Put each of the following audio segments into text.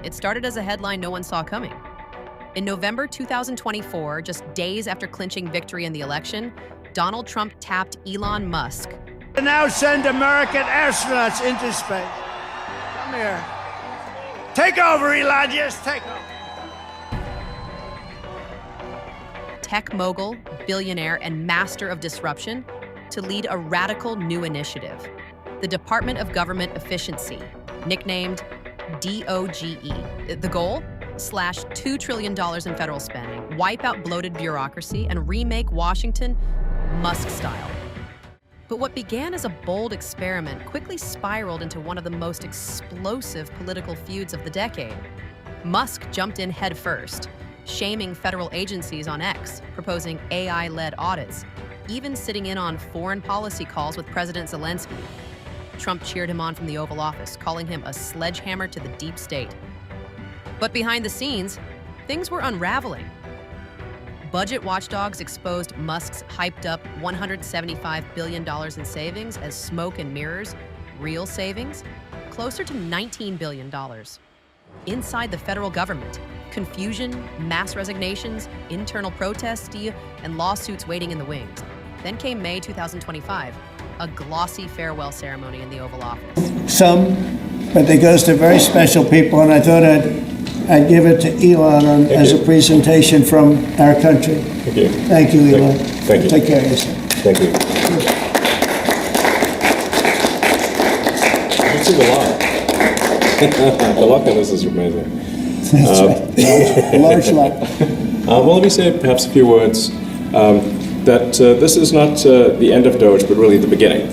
It started as a headline no one saw coming. In November 2024, just days after clinching victory in the election, Donald Trump tapped Elon Musk. To now send American astronauts into space. Come here. Take over, Elon. Just take over. Tech mogul, billionaire, and master of disruption to lead a radical new initiative, the Department of Government Efficiency, nicknamed DOGE. The goal? Slash $2 trillion in federal spending, wipe out bloated bureaucracy, and remake Washington Musk style. But what began as a bold experiment quickly spiraled into one of the most explosive political feuds of the decade. Musk jumped in headfirst, shaming federal agencies on X, proposing AI-led audits, even sitting in on foreign policy calls with President Zelensky. Trump cheered him on from the Oval Office, calling him a sledgehammer to the deep state. But behind the scenes, things were unraveling. Budget watchdogs exposed Musk's hyped-up $175 billion in savings as smoke and mirrors, real savings, closer to $19 billion. Inside the federal government, confusion, mass resignations, internal protests, and lawsuits waiting in the wings. Then came May 2025, a glossy farewell ceremony in the Oval Office. Some, but it goes to very special people, and I thought I'd give it to Elon as a presentation from our country. Thank you. Thank you, Elon. Thank you. Take care of yourself. Thank you. You see the lock. The lock on this is amazing. That's right. Large lot. Well, let me say perhaps a few words that this is not the end of DOGE, but really the beginning.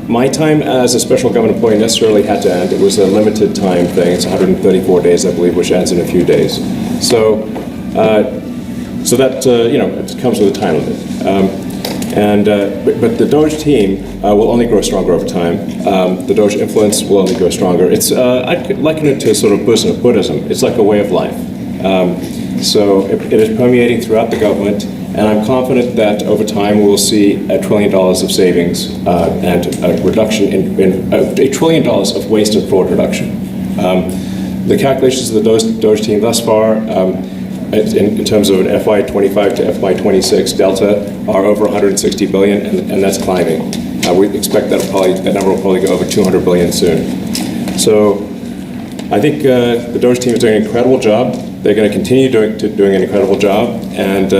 My time as a special government employee necessarily had to end. It was a limited time thing. It's 134 days, I believe, which ends in a few days. So that it comes with a time limit. But the DOGE team will only grow stronger over time. The DOGE influence will only grow stronger. I'd liken it to sort of Buddhism. It's like a way of life. So it is permeating throughout the government, and I'm confident that over time we'll see $1 trillion of savings and a reduction in $1 trillion of waste and fraud reduction. The calculations of the DOGE team thus far, in terms of an FY25 to FY26 delta, are over 160 billion, and that's climbing. We expect that number will probably go over 200 billion soon. So I think the DOGE team is doing an incredible job. They're going to continue doing an incredible job, and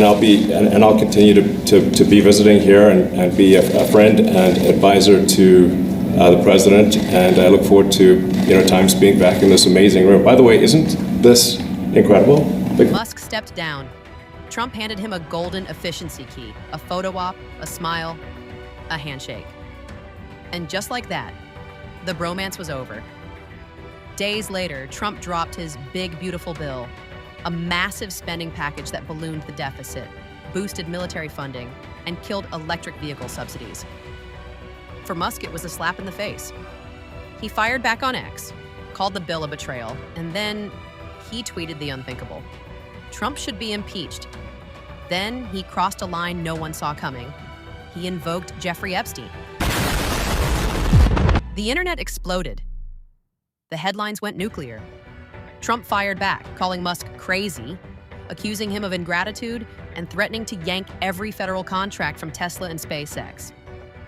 I'll continue to be visiting here and be a friend and advisor to the president. And I look forward to times being back in this amazing room. By the way, isn't this incredible? Musk stepped down. Trump handed him a golden efficiency key, a photo op, a smile, a handshake. And just like that, the bromance was over. Days later, Trump dropped his big, beautiful bill, a massive spending package that ballooned the deficit, boosted military funding, and killed electric vehicle subsidies. For Musk, it was a slap in the face. He fired back on X, called the bill a betrayal, and then he tweeted the unthinkable. Trump should be impeached. Then he crossed a line no one saw coming. He invoked Jeffrey Epstein. The internet exploded. The headlines went nuclear. Trump fired back, calling Musk crazy, accusing him of ingratitude, and threatening to yank every federal contract from Tesla and SpaceX.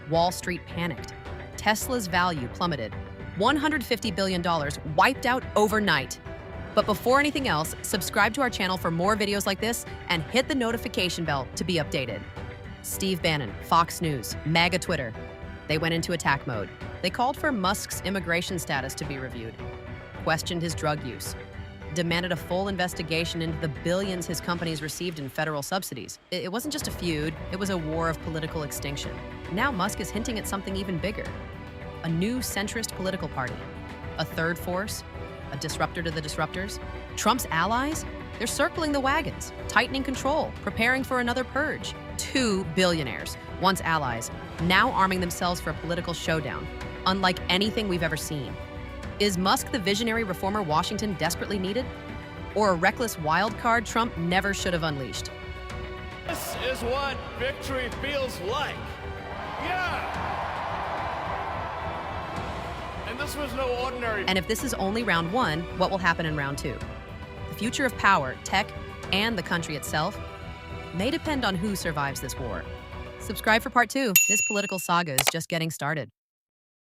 Wall Street panicked. Tesla's value plummeted. $150 billion wiped out overnight. But before anything else, subscribe to our channel for more videos like this and hit the notification bell to be updated. Steve Bannon, Fox News, MAGA Twitter. They went into attack mode. They called for Musk's immigration status to be reviewed, questioned his drug use, demanded a full investigation into the billions his companies received in federal subsidies. It wasn't just a feud, it was a war of political extinction. Now Musk is hinting at something even bigger. A new centrist political party. A third force, a disruptor to the disruptors. Trump's allies? They're circling the wagons, tightening control, preparing for another purge. 2 billionaires, once allies, now arming themselves for a political showdown, unlike anything we've ever seen. Is Musk the visionary reformer Washington desperately needed? Or a reckless wild card Trump never should have unleashed? This is what victory feels like. Yeah! And this was no ordinary. And if this is only round one, what will happen in round two? The future of power, tech, and the country itself may depend on who survives this war. Subscribe for part two. This political saga is just getting started.